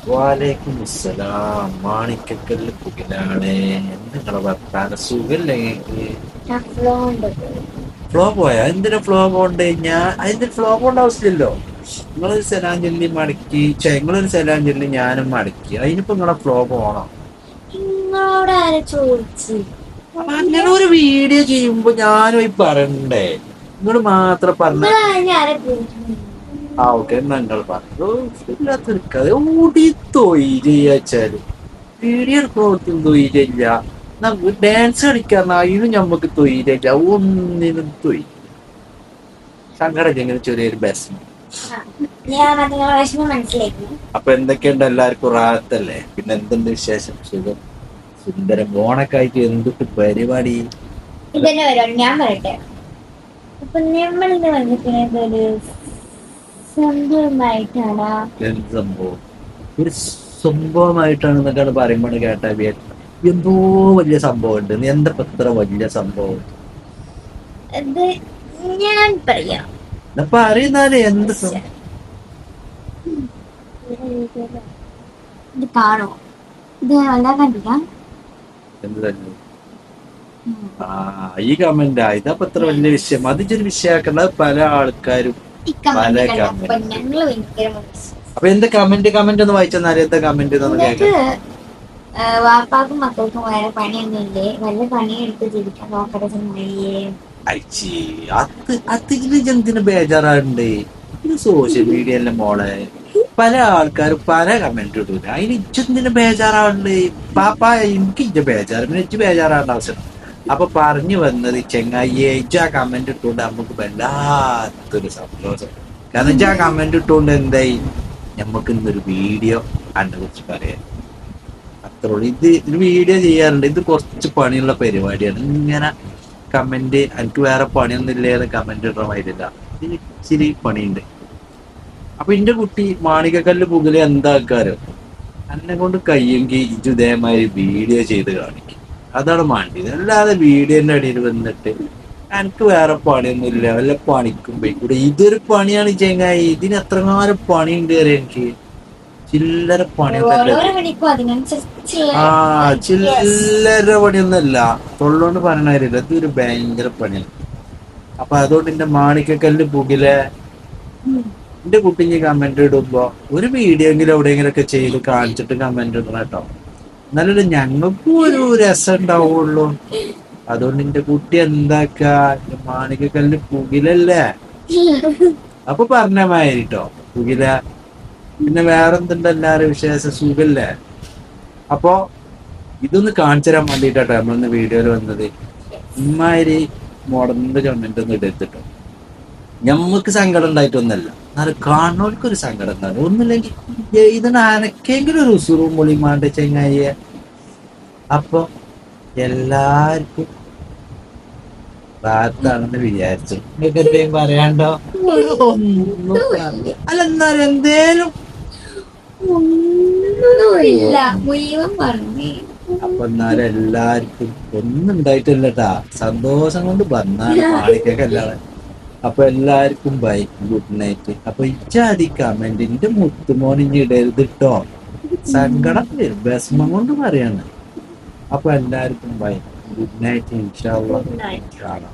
വാലേക്കും അസ്സലാം. മാണിക്കക്കല്ല് പുകിലാണ്. നിങ്ങളെ വർത്താന സുഖല്ലേ? ഫ്ലോ പോയാ എന്തിനാ ഫ്ലോ പോണ്ടേ? അതിന്റെ ഫ്ലോ പോണ്ട ആവശ്യമില്ലല്ലോ. നിങ്ങളൊരു സലാം ചൊല്ലി മടക്കി, നിങ്ങളൊരു സലാം ചൊല്ലി ഞാനും മടക്കി, അതിനിപ്പോ നിങ്ങളെ ഫ്ലോ പോണോ? നിങ്ങളോട് ആരെ ചോദിച്ചു? അങ്ങനെ ഒരു വീഡിയോ ചെയ്യുമ്പോ ഞാനും ഈ പറയണ്ടേ? നിങ്ങൾ മാത്രം പറഞ്ഞ ഓക്കെ, എന്നാ നിങ്ങൾ പറഞ്ഞു ഇല്ലാത്തൊരു ഓടി തൊയ്യാച്ചാല് വീഡിയോ എടുക്കണോടത്തും തൊയ്യില്ല. നമുക്ക് ഡാൻസ് കളിക്കാൻ അതിനും ഞമ്മക്ക് തൊയ്യില്ല. ഒന്നിനും തൊയ് സങ്കടം ഇങ്ങനെ ചെറിയൊരു ബസ്. അപ്പൊ എന്തൊക്കെയുണ്ട്? എല്ലാവർക്കും റാഹത്തല്ലേ? പിന്നെ എന്തുണ്ട് വിശേഷം? സുഖം, സുന്ദരം. ഓണൊക്കെ ആയിട്ട് എന്തൊക്കെ പരിപാടി? ഇതന്നെ പരിപാടി ഞാൻ പറയട്ടെ. അപ്പൊ നമ്മളിന്ന് വന്നിരിക്കുന്നത് ഒരു സംഭവമായിട്ടാണ്. എന്ത് സംഭവം? ഒരു സംഭവമായിട്ടാണെന്നൊക്കെയാണ് പറയുമ്പോൾ കേട്ടാ എന്തോ വലിയ സംഭവം ഉണ്ട്. നീ എന്താ ഇത്ര വലിയ സംഭവം? അത് ഞാൻ പറയാം. അപ്പൊ അറിയുന്നാലേ എന്ത് ഇത് കാണോ? ഇത് വല്ലാ കണ്ടില്ല. എന്ത് തന്നെ ഈ കമന്റാ ഇതപ്പൊ ഇത്ര വലിയ വിഷയം? അതിച്ചൊരു വിഷയാക്കേണ്ടത് പല ആൾക്കാരും പല കമന്റ്. അപ്പൊ എന്താ കമന്റ് ഒന്ന് വായിച്ചെന്നാലും എന്താ കമന്റ് കേൾക്കാം. വാപ്പാക്കും മക്കൾക്കും വേറെ പണിയൊന്നുമില്ലേ? വല്ല പണിയെടുത്ത് ജീവിക്കാൻ നോക്കട്ടെ ചെമ്മയ്യേ. അയച്ചി അതിന് എന്തിനു ബേജാറാണ്ട്? ഇത് സോഷ്യൽ മീഡിയയിലെ മോളെ പല ആൾക്കാരും പല കമന്റ് ഇടൂല. അതിന് ഇച്ചെന്തിനു ബേജാറാണ്ട്? പാപ്പ എനിക്ക് ഇജ്ജ ബേജാറ്, പിന്നെ ഇജ്ജ് ബേജാറാണ്ട ആവശ്യം. അപ്പൊ പറഞ്ഞു വന്നത് ചെങ്ങായിയെ, ഇജ്ജ് ആ കമന്റ് ഇട്ടുകൊണ്ട് നമുക്ക് വല്ലാത്തൊരു സന്തോഷം. കാരണം ഇജ്ജ് ആ കമന്റ് ഇട്ടുകൊണ്ട് എന്തായി, നമുക്ക് ഇന്നൊരു വീഡിയോ അതിനെ കുറിച്ച് പറയാം. അത്രേ ഉള്ളൂ. ഇത് വീഡിയോ ചെയ്യാറുണ്ട്. ഇത് കുറച്ച് പണിയുള്ള പരിപാടിയാണ്. ഇങ്ങനെ കമന്റ് എനിക്ക് വേറെ പണിയൊന്നും ഇല്ലാതെ കമന്റ് ഇടാൻ വരില്ല. ഇതിന് ഇച്ചിരി പണിയുണ്ട്. അപ്പൊ എന്റെ കുട്ടി മാണികക്കല്ല് പുകല് എന്താക്കാരോ, എന്നെ കൊണ്ട് കഴിയെങ്കിൽ ഇത് ഇതേമാതിരി വീഡിയോ ചെയ്ത് കാണിക്കും. അതാണ് മാണ്ടിയത്. അല്ലാതെ വീഡിയോന്റെ അടിയിൽ വന്നിട്ട് എനിക്ക് വേറെ പണിയൊന്നും ഇല്ല, വല്ല പണിക്കും പോയിക്കൂടെ. ഇതൊരു പണിയാണ് ചെങ്ങായി. ഇതിന് എത്രമാനം പണിയുണ്ട് അറിയാം എനിക്ക്. ചില്ലറ പണിയൊന്നല്ല. ചില്ലറ പണിയൊന്നല്ല. തൊള്ളോണ്ട് പറയണ കാര്യമില്ല. ഇതൊരു ഭയങ്കര പണിയാണ്. അപ്പൊ അതുകൊണ്ട് എന്റെ മാണിക്കക്കല്ല് പുകിലെ എന്റെ കുട്ടിക്ക് കമന്റ് ഇടുമ്പോ ഒരു വീഡിയോ എങ്കിലും എവിടെയെങ്കിലും ഒക്കെ ചെയ്ത് കാണിച്ചിട്ട് കമന്റ് ഇടണം കേട്ടോ. എന്നാലും ഞങ്ങൾക്കും ഒരു രസം ഉണ്ടാവുള്ളൂ. അതുകൊണ്ട് എന്റെ കുട്ടി എന്താക്ക, മാണിക്കക്കല്ല് പുകിലല്ലേ അപ്പൊ പറഞ്ഞ മാതിരിട്ടോ പുകില. പിന്നെ വേറെന്തുണ്ട്? എല്ലാരും വിശേഷ സുഖല്ലേ? അപ്പൊ ഇതൊന്ന് കാണിച്ചു തരാൻ വേണ്ടിട്ടോ നമ്മളിന്ന് വീഡിയോയിൽ വന്നത്. ഇമ്മാതിരി മുടന്ത് കമന്റ് ഒന്നും ഇടത്തിട്ടോ. ഞമ്മക്ക് സങ്കടം ഉണ്ടായിട്ടൊന്നല്ല, എന്നാലും കാണുന്നവർക്കൊരു സങ്കടം ഉണ്ടാകും. ഒന്നുമില്ലെങ്കിൽ ഇതിന് അനക്കെങ്കിലും ഒരു ഉസുറും പൊളിമാണ്ട ചെങ്ങായിയെ. അപ്പൊ എല്ലാവർക്കും ഭാഗത്താണെന്ന് വിചാരിച്ചു. നിങ്ങൾക്ക് എന്തെങ്കിലും പറയാണ്ടോ? ഒന്നും അല്ല, എന്നാലും എന്തേലും അപ്പൊ എന്നാലും എല്ലാവർക്കും ഒന്നും ഉണ്ടായിട്ടില്ലട്ടാ. സന്തോഷം കൊണ്ട് വന്നാണ് മാണിക്കല്ലാതെ. അപ്പൊ എല്ലാവർക്കും ബൈ, ഗുഡ് നൈറ്റ്. അപ്പൊ ഇച്ചാതി കമന്റ് എന്റെ മുത്തുമോനിഞ്ഞ് ഇടരുത് ട്ടോ. സങ്കടം വരും, വിഷമം കൊണ്ട് പറയാണ്. അപ്പൊ എല്ലാവർക്കും ബൈ, ഗുഡ് നൈറ്റ്. ഇൻഷാ അല്ലാഹ് കാണാം.